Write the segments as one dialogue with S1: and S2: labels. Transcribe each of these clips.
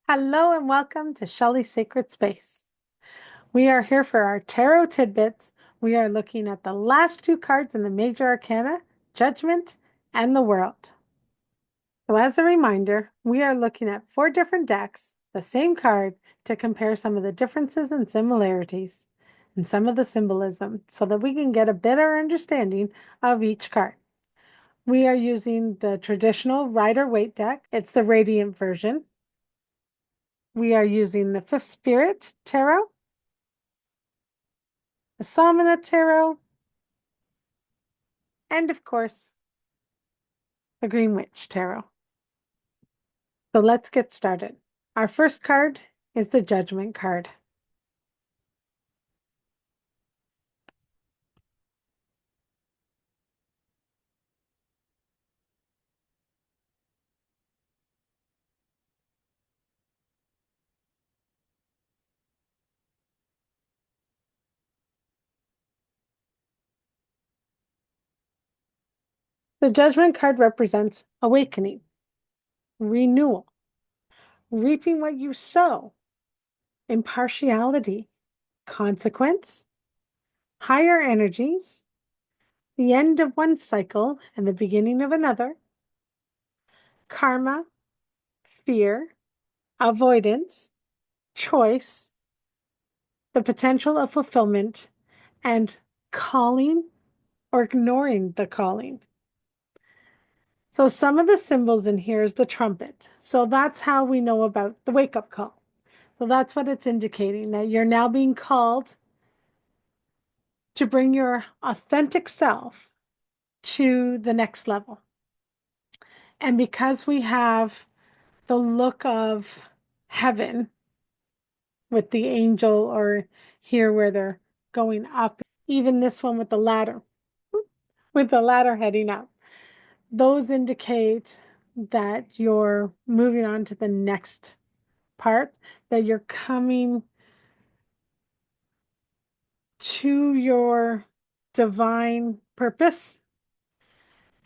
S1: Hello and welcome to Shelley's Sacred Space. We are here for our tarot tidbits. We are looking at the last two cards in the major arcana, Judgment and the World. So as a reminder, we are looking at 4 different decks, the same card, to compare some of the differences and similarities and some of the symbolism so that we can get a better understanding of each card. We are using the traditional Rider-Waite deck. It's the Radiant version. We are using the Fifth Spirit Tarot, the Samana Tarot, and of course, the Green Witch Tarot. So let's get started. Our first card is the Judgment card. The Judgment card represents awakening, renewal, reaping what you sow, impartiality, consequence, higher energies, the end of one cycle and the beginning of another, karma, fear, avoidance, choice, the potential of fulfillment, and calling or ignoring the calling. So some of the symbols in here is the trumpet. So that's how we know about the wake-up call. So that's what it's indicating, that you're now being called to bring your authentic self to the next level. And because we have the look of heaven with the angel, or here where they're going up, even this one with the ladder heading up, those indicate that you're moving on to the next part, that you're coming to your divine purpose,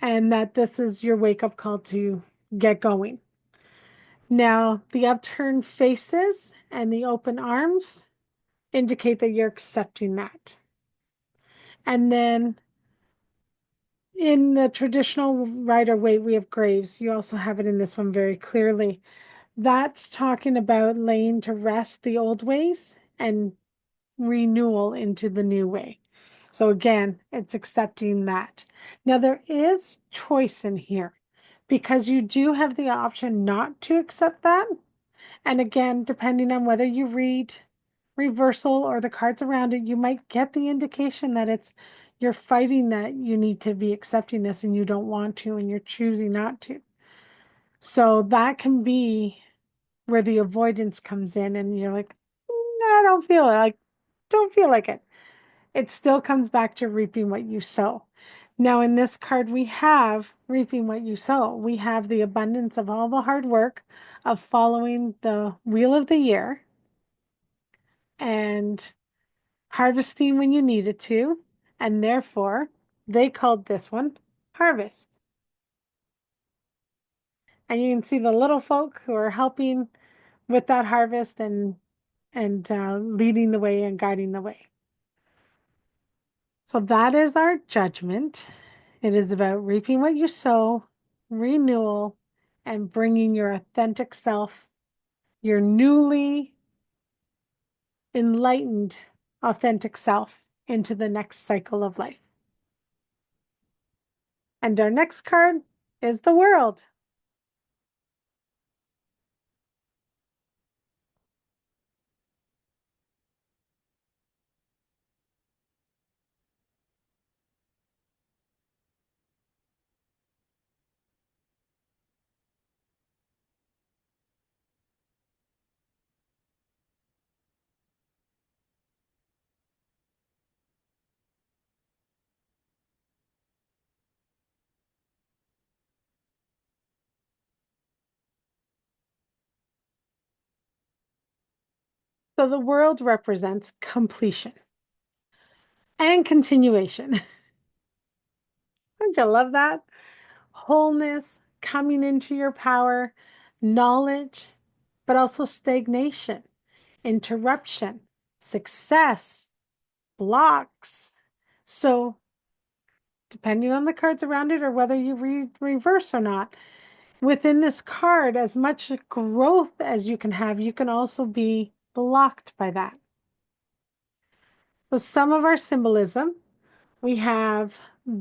S1: and that this is your wake-up call to get going. Now, the upturned faces and the open arms indicate that you're accepting that. And then in the traditional Rider-Waite, we have graves. You also have it in this one very clearly. That's talking about laying to rest the old ways and renewal into the new way. So again, it's accepting that. Now there is choice in here because you do have the option not to accept that. And again, depending on whether you read reversal or the cards around it, you might get the indication that you're fighting that you need to be accepting this and you don't want to, and you're choosing not to. So that can be where the avoidance comes in, and you're like, I don't feel it. Don't feel like it. It still comes back to reaping what you sow. Now, in this card, we have reaping what you sow. We have the abundance of all the hard work of following the wheel of the year and harvesting when you needed to. And therefore, they called this one harvest. And you can see the little folk who are helping with that harvest and leading the way and guiding the way. So that is our judgment. It is about reaping what you sow, renewal, and bringing your authentic self, your newly enlightened authentic self, into the next cycle of life. And our next card is the World. So the World represents completion and continuation. Don't you love that? Wholeness, coming into your power, knowledge, but also stagnation, interruption, success, blocks. So, depending on the cards around it or whether you read reverse or not, within this card, as much growth as you can have, you can also be blocked by that. So, some of our symbolism, we have in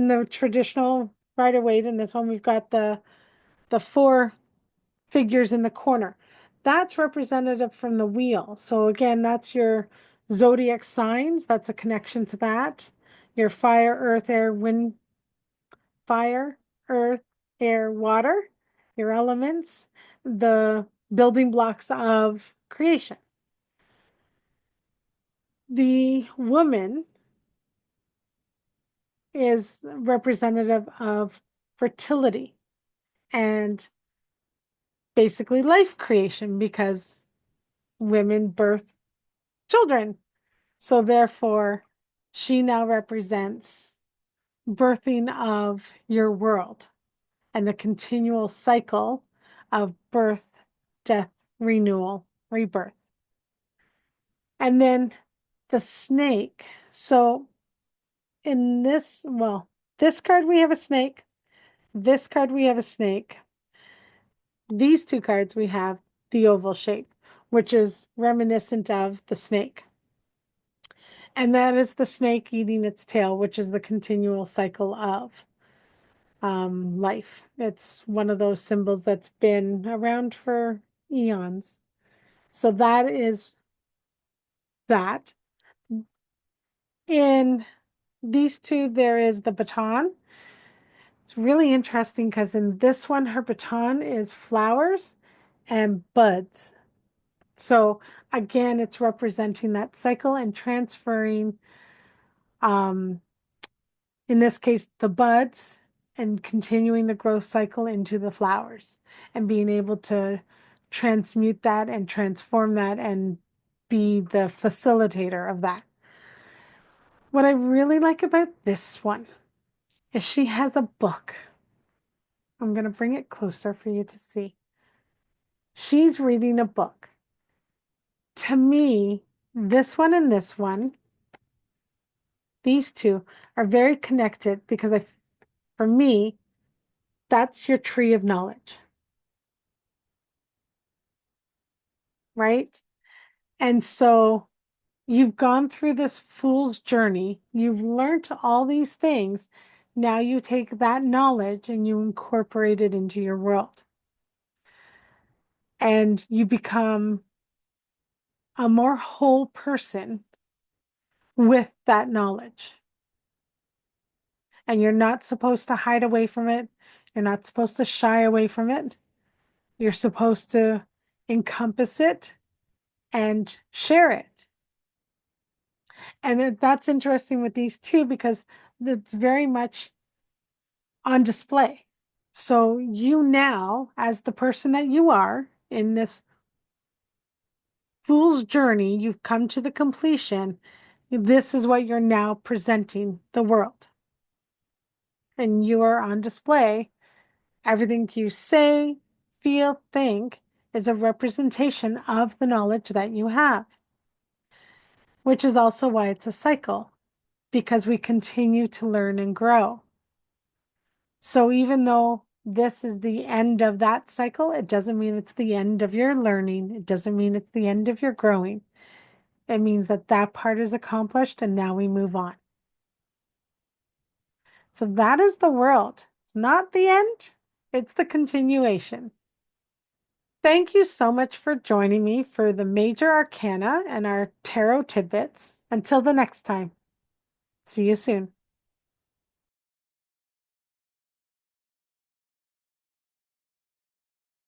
S1: the traditional Rider-Waite, in this one, we've got the four figures in the corner. That's representative from the wheel. So again, that's your zodiac signs. That's a connection to that. Your fire, earth, air, wind, fire, earth, air, water, your elements, the building blocks of creation. The woman is representative of fertility and basically life creation because women birth children. So therefore, she now represents birthing of your world and the continual cycle of birth, death, renewal, rebirth. And then the snake. So in this card we have a snake. This card we have a snake. These two cards we have the oval shape, which is reminiscent of the snake. And that is the snake eating its tail, which is the continual cycle of life. It's one of those symbols that's been around for eons. So that is that. In these two, there is the baton. It's really interesting because in this one, her baton is flowers and buds. So again, it's representing that cycle and transferring um, in this case, the buds and continuing the growth cycle into the flowers and being able to transmute that and transform that and be the facilitator of that. What I really like about this one is she has a book. I'm going to bring it closer for you to see. She's reading a book. To me, this one and this one, these two are very connected because for me, that's your tree of knowledge, right? And so you've gone through this fool's journey. You've learned all these things. Now you take that knowledge and you incorporate it into your world. And you become a more whole person with that knowledge. And you're not supposed to hide away from it. You're not supposed to shy away from it. You're supposed to encompass it and share it. And that's interesting with these two because it's very much on display. So you now, as the person that you are in this fool's journey, you've come to the completion. This is what you're now presenting the world. And you are on display. Everything you say, feel, think is a representation of the knowledge that you have, which is also why it's a cycle, because we continue to learn and grow. So even though this is the end of that cycle, it doesn't mean it's the end of your learning. It doesn't mean it's the end of your growing. It means that that part is accomplished and now we move on. So that is the world. It's not the end, it's the continuation. Thank you so much for joining me for the Major Arcana and our Tarot Tidbits. Until the next time, see you soon.